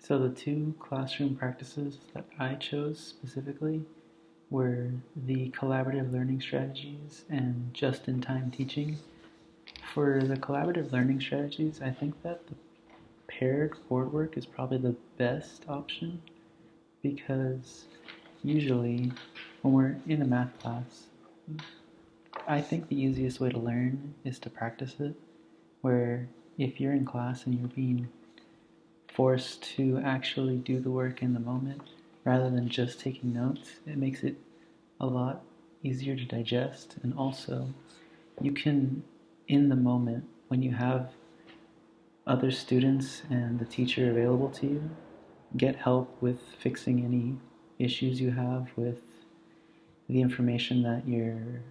So the two classroom practices that I chose specifically were the collaborative learning strategies and just-in-time teaching. For the collaborative learning strategies, I think that the paired board work is probably the best option because usually when we're in a math class, I think the easiest way to learn is to practice it, where if you're in class and you're being forced to actually do the work in the moment rather than just taking notes, it makes it a lot easier to digest. And also, you can, in the moment, when you have other students and the teacher available to you, get help with fixing any issues you have with the information that you're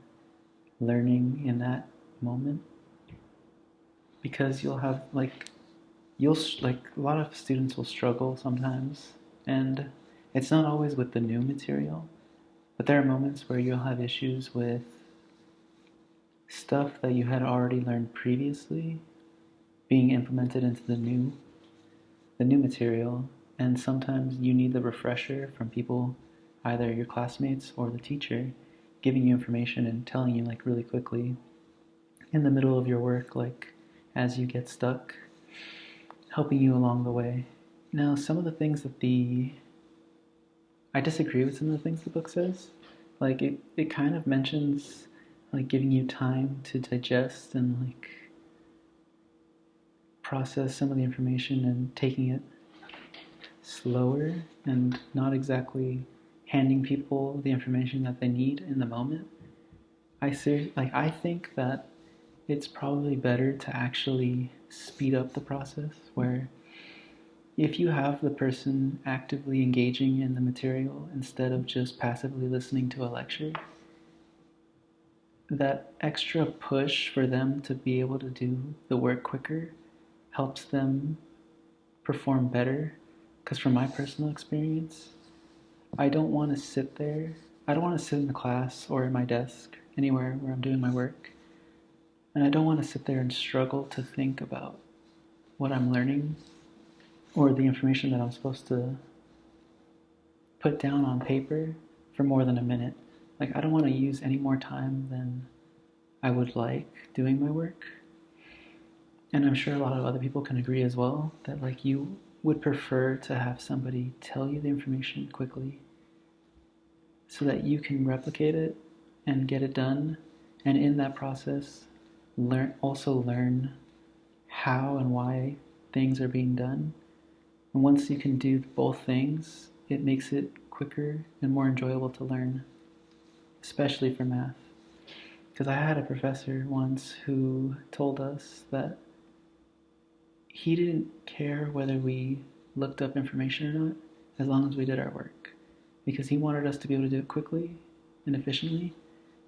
learning in that moment. Because you'll have like a lot of students will struggle sometimes, and it's not always with the new material, but there are moments where you'll have issues with stuff that you had already learned previously being implemented into the new material, and sometimes you need the refresher from people, either your classmates or the teacher, giving you information and telling you like really quickly in the middle of your work, like as you get stuck, helping you along the way. Now, some of the things that I disagree with some of the things the book says. Like it kind of mentions like giving you time to digest and like process some of the information and taking it slower and not exactly handing people the information that they need in the moment. I think that it's probably better to actually speed up the process where if you have the person actively engaging in the material instead of just passively listening to a lecture, that extra push for them to be able to do the work quicker helps them perform better. Because from my personal experience, I don't want to sit there. I don't want to sit in the class or in my desk, anywhere where I'm doing my work. And I don't want to sit there and struggle to think about what I'm learning or the information that I'm supposed to put down on paper for more than a minute. Like, I don't want to use any more time than I would like doing my work. And I'm sure a lot of other people can agree as well that, like, you would prefer to have somebody tell you the information quickly so that you can replicate it and get it done. And in that process, learn how and why things are being done. And once you can do both things, it makes it quicker and more enjoyable to learn, especially for math. Because I had a professor once who told us that he didn't care whether we looked up information or not, as long as we did our work. Because he wanted us to be able to do it quickly and efficiently,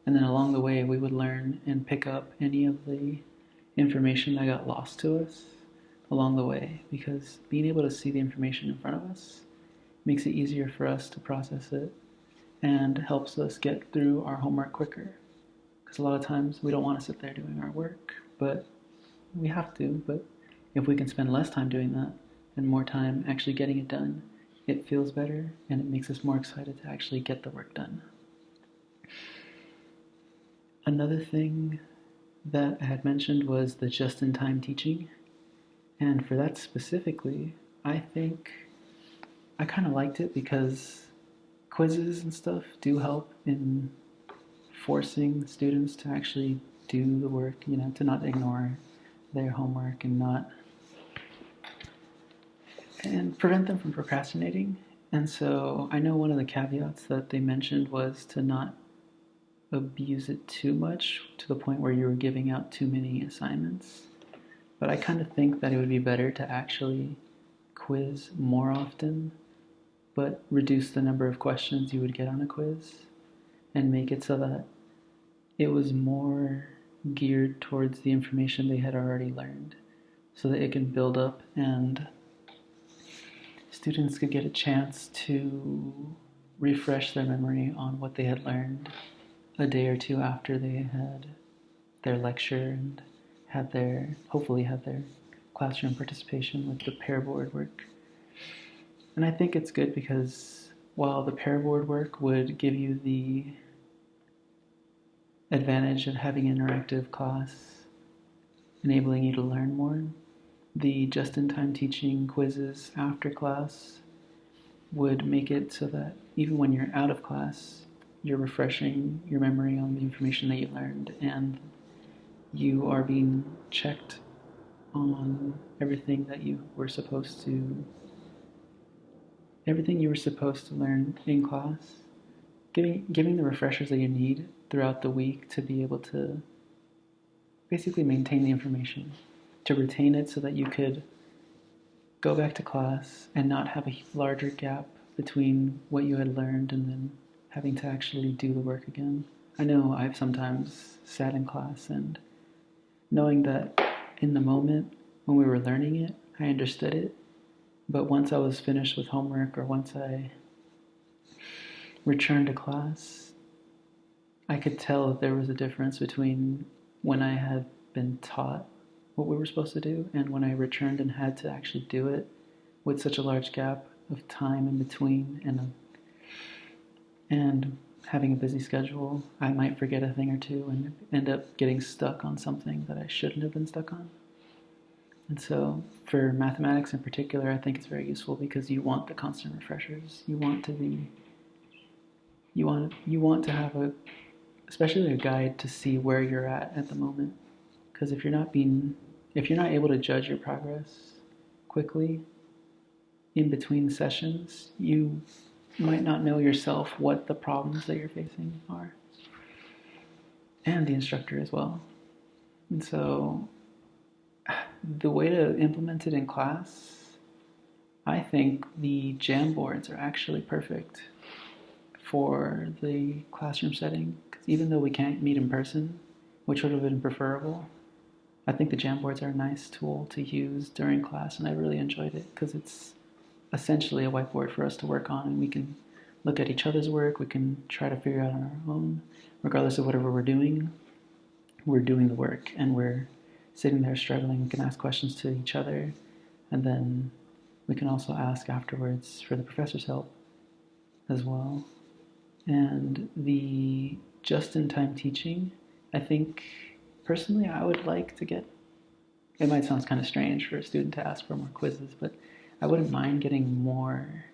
and then along the way we would learn and pick up any of the information that got lost to us along the way, because being able to see the information in front of us makes it easier for us to process it and helps us get through our homework quicker. Because a lot of times we don't want to sit there doing our work, but we have to. But if we can spend less time doing that and more time actually getting it done, it feels better and it makes us more excited to actually get the work done. Another thing that I had mentioned was the just-in-time teaching. And for that specifically, I think I kind of liked it because quizzes and stuff do help in forcing students to actually do the work, to not ignore their homework and prevent them from procrastinating. And so I know one of the caveats that they mentioned was to not abuse it too much to the point where you were giving out too many assignments. But I kind of think that it would be better to actually quiz more often, but reduce the number of questions you would get on a quiz and make it so that it was more geared towards the information they had already learned so that it can build up and students could get a chance to refresh their memory on what they had learned a day or two after they had their lecture and hopefully had their classroom participation with the pair board work. And I think it's good because while the pair board work would give you the advantage of having interactive class, enabling you to learn more, the just-in-time teaching quizzes after class would make it so that even when you're out of class, you're refreshing your memory on the information that you learned, and you are being checked on everything you were supposed to learn in class, giving the refreshers that you need throughout the week to be able to basically maintain the information, to retain it so that you could go back to class and not have a larger gap between what you had learned and then having to actually do the work again. I know I've sometimes sat in class and knowing that in the moment when we were learning it, I understood it, but once I was finished with homework or once I returned to class, I could tell that there was a difference between when I had been taught what we were supposed to do and when I returned and had to actually do it with such a large gap of time in between and having a busy schedule. I might forget a thing or two and end up getting stuck on something that I shouldn't have been stuck on. And so for mathematics in particular, I think it's very useful because you want the constant refreshers. You want to have especially a guide to see where you're at the moment. Because if you're not able to judge your progress quickly in between sessions, you might not know yourself what the problems that you're facing are, and the instructor as well. And so the way to implement it in class, I think the Jamboards are actually perfect for the classroom setting, because even though we can't meet in person, which would have been preferable, I think the Jamboards are a nice tool to use during class, and I really enjoyed it because it's essentially a whiteboard for us to work on, and we can look at each other's work, we can try to figure out on our own, regardless of whatever we're doing the work, and we're sitting there struggling. We can ask questions to each other, and then we can also ask afterwards for the professor's help as well. And the just-in-time teaching, I think, personally, I would like to get, it might sound kind of strange for a student to ask for more quizzes, but I wouldn't mind getting more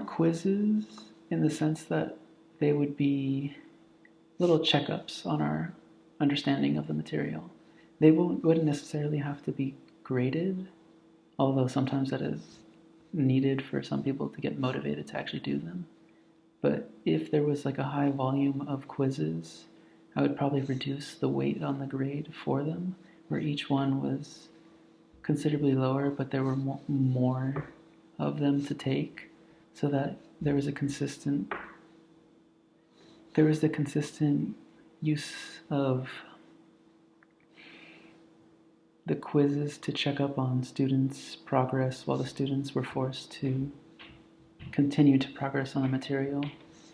quizzes in the sense that they would be little checkups on our understanding of the material. They wouldn't necessarily have to be graded, although sometimes that is needed for some people to get motivated to actually do them. But if there was like a high volume of quizzes, I would probably reduce the weight on the grade for them, where each one was considerably lower, but there were more of them to take, so that there was the consistent use of the quizzes to check up on students' progress while the students were forced to continue to progress on the material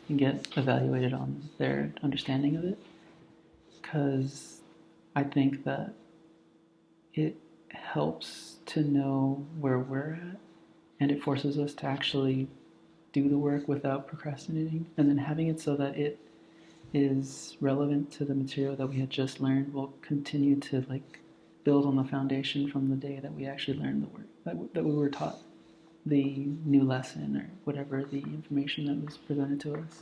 and get evaluated on their understanding of it. Because I think that it helps to know where we're at, and it forces us to actually do the work without procrastinating, and then having it so that it is relevant to the material that we had just learned will continue to build on the foundation from the day that we actually learned the work that we were taught, the new lesson or whatever the information that was presented to us.